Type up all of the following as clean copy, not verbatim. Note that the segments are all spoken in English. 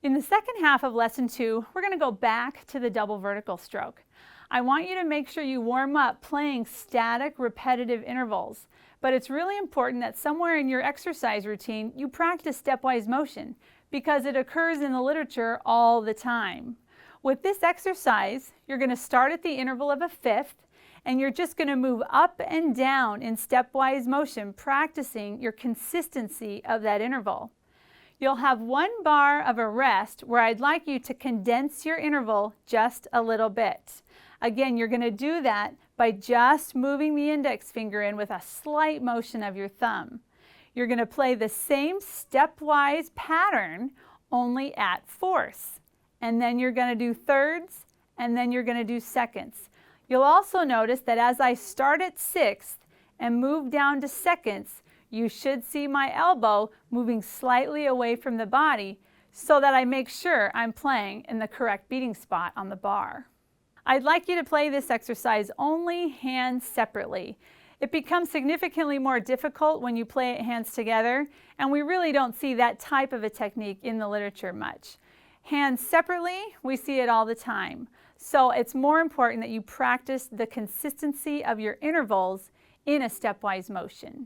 In the second half of lesson 2, we're going to go back to the double vertical stroke. I want you to make sure you warm up playing static, repetitive intervals, but it's really important that somewhere in your exercise routine you practice stepwise motion because it occurs in the literature all the time. With this exercise, you're going to start at the interval of a fifth, and you're just going to move up and down in stepwise motion, practicing your consistency of that interval. You'll have one bar of a rest where I'd like you to condense your interval just a little bit. Again, you're going to do that by just moving the index finger in with a slight motion of your thumb. You're going to play the same stepwise pattern, only at fourths. And then you're going to do thirds, and then you're going to do seconds. You'll also notice that as I start at sixth and move down to seconds, you should see my elbow moving slightly away from the body so that I make sure I'm playing in the correct beating spot on the bar. I'd like you to play this exercise only hands separately. It becomes significantly more difficult when you play it hands together, and we really don't see that type of a technique in the literature much. Hands separately, we see it all the time. So it's more important that you practice the consistency of your intervals in a stepwise motion.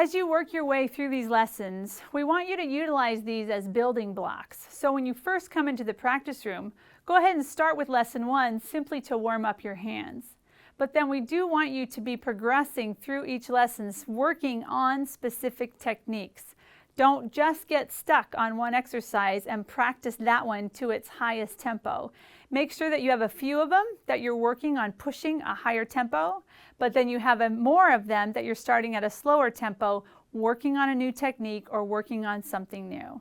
As you work your way through these lessons, we want you to utilize these as building blocks. So when you first come into the practice room, go ahead and start with lesson 1 simply to warm up your hands. But then we do want you to be progressing through each lesson, working on specific techniques. Don't just get stuck on one exercise and practice that one to its highest tempo. Make sure that you have a few of them that you're working on pushing a higher tempo, but then you have more of them that you're starting at a slower tempo, working on a new technique or working on something new.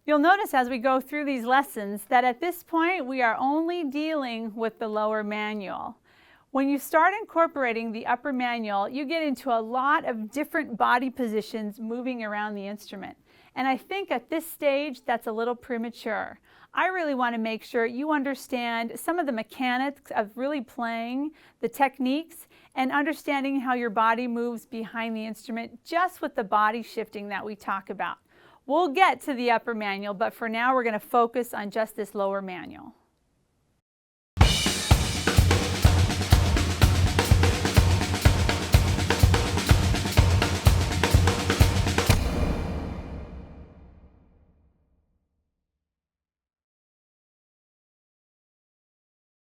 You'll notice as we go through these lessons that at this point we are only dealing with the lower manual. When you start incorporating the upper manual, you get into a lot of different body positions moving around the instrument. And I think at this stage that's a little premature. I really want to make sure you understand some of the mechanics of really playing, the techniques, and understanding how your body moves behind the instrument just with the body shifting that we talk about. We'll get to the upper manual, but for now we're going to focus on just this lower manual.